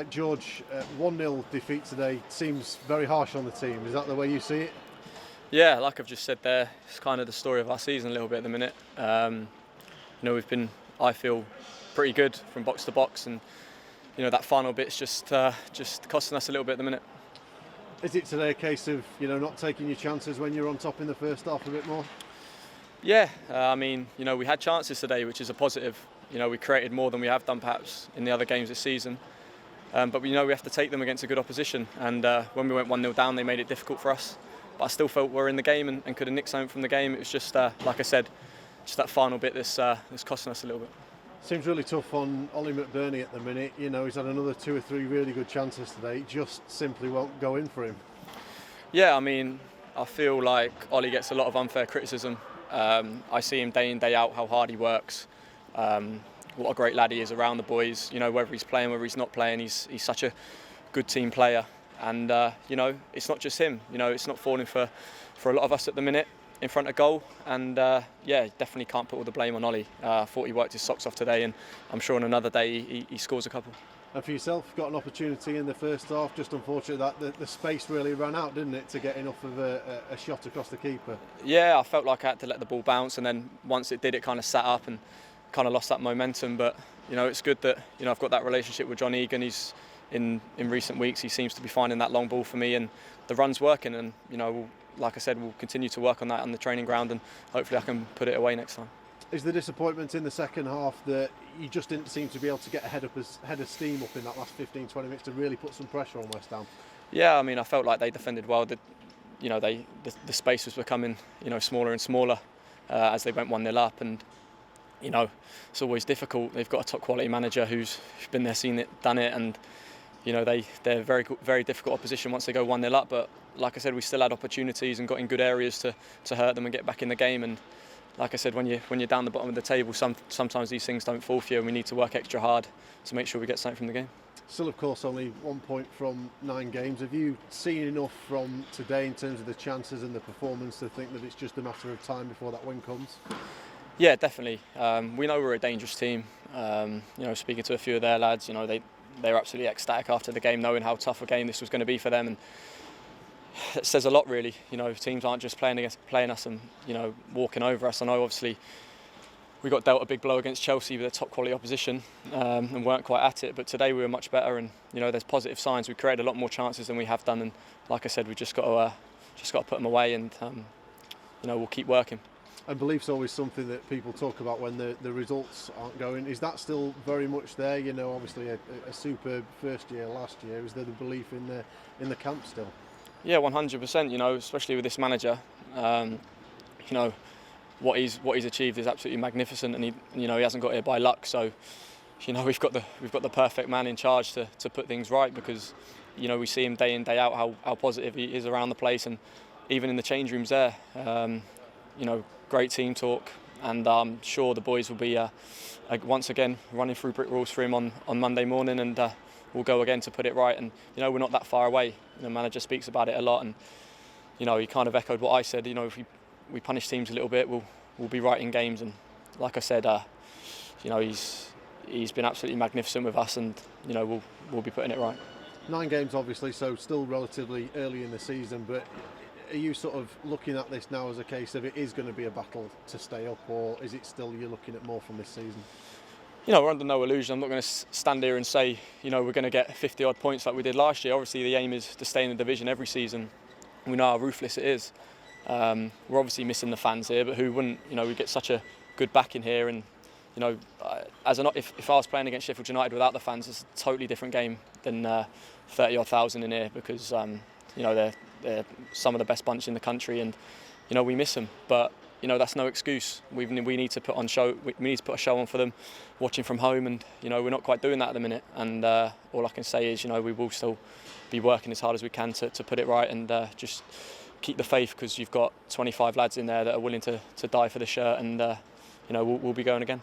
George, 1-0 defeat today seems very harsh on the team. Is that the way you see it? Yeah, like I've just said there, it's kind of the story of our season a little bit at the minute. We've been, I feel, pretty good from box to box, and that final bit's just costing us a little bit at the minute. Is it today a case of not taking your chances when you're on top in the first half a bit more? Yeah, we had chances today, which is a positive. We created more than we have done perhaps in the other games this season. But we have to take them against a good opposition, and when we went 1-0 down, they made it difficult for us. But I still felt we're in the game and could have nicked something from the game. It was just, like I said, just that final bit that's costing us a little bit. Seems really tough on Ollie McBurney at the minute. He's had another 2 or 3 really good chances today. It just simply won't go in for him. Yeah, I feel like Ollie gets a lot of unfair criticism. I see him day in, day out, how hard he works. What a great lad he is around the boys. Whether he's playing, whether he's not playing, he's such a good team player. And it's not just him. It's not falling for a lot of us at the minute in front of goal. And definitely can't put all the blame on Ollie. I thought he worked his socks off today, and I'm sure on another day he scores a couple. And for yourself, got an opportunity in the first half. Just unfortunate that the space really ran out, didn't it, to get enough of a shot across the keeper? Yeah, I felt like I had to let the ball bounce, and then once it did, it kind of sat up and kind of lost that momentum. But it's good that I've got that relationship with John Egan. He's in recent weeks, he seems to be finding that long ball for me, and the run's working. And like I said, we'll continue to work on that on the training ground, and hopefully I can put it away next time. Is the disappointment in the second half that you just didn't seem to be able to get head of steam up in that last 15-20 minutes to really put some pressure on West Ham? Yeah, I felt like they defended well. The space was becoming smaller and smaller as they went 1-0 up, and it's always difficult. They've got a top quality manager who's been there, seen it, done it, and they're very, very difficult opposition once they go 1-0 up. But like I said, we still had opportunities and got in good areas to hurt them and get back in the game. And like I said, when you're down the bottom of the table, sometimes these things don't fall for you, and we need to work extra hard to make sure we get something from the game. Still, of course, only 1 point from 9 games. Have you seen enough from today in terms of the chances and the performance to think that it's just a matter of time before that win comes? Yeah, definitely. We know we're a dangerous team. Speaking to a few of their lads, they were absolutely ecstatic after the game, knowing how tough a game this was going to be for them, and it says a lot, really. Teams aren't just playing us and walking over us. I know obviously we got dealt a big blow against Chelsea with a top quality opposition and weren't quite at it, but today we were much better, and there's positive signs. We created a lot more chances than we have done, and like I said, we just got to put them away, and we'll keep working. And belief's always something that people talk about when the results aren't going. Is that still very much there? Obviously a superb first year last year. Is there the belief in the camp still? Yeah, 100%. Especially with this manager. What he's achieved is absolutely magnificent, and he hasn't got here by luck. So we've got the perfect man in charge to put things right, because we see him day in, day out how positive he is around the place, and even in the change rooms there. Great team talk, and I'm sure the boys will be once again running through brick walls for him on Monday morning, and we'll go again to put it right. And we're not that far away. The manager speaks about it a lot, and he kind of echoed what I said. If we punish teams a little bit, we'll be right in games. And like I said, he's been absolutely magnificent with us, and we'll be putting it right. 9 games, obviously, so still relatively early in the season, but are you sort of looking at this now as a case of it is going to be a battle to stay up, or is it still you're looking at more from this season? We're under no illusion. I'm not going to stand here and say we're going to get 50 odd points like we did last year. Obviously the aim is to stay in the division every season. We know how ruthless it is. We're obviously missing the fans here, but who wouldn't? We get such a good backing here, and if I was playing against Sheffield United without the fans, it's a totally different game than 30 odd thousand in here, because they're some of the best bunch in the country, and we miss them. But that's no excuse. We need to put on show. We need to put a show on for them, watching from home, and we're not quite doing that at the minute. And all I can say is we will still be working as hard as we can to put it right, and just keep the faith, because you've got 25 lads in there that are willing to die for the shirt, and we'll be going again.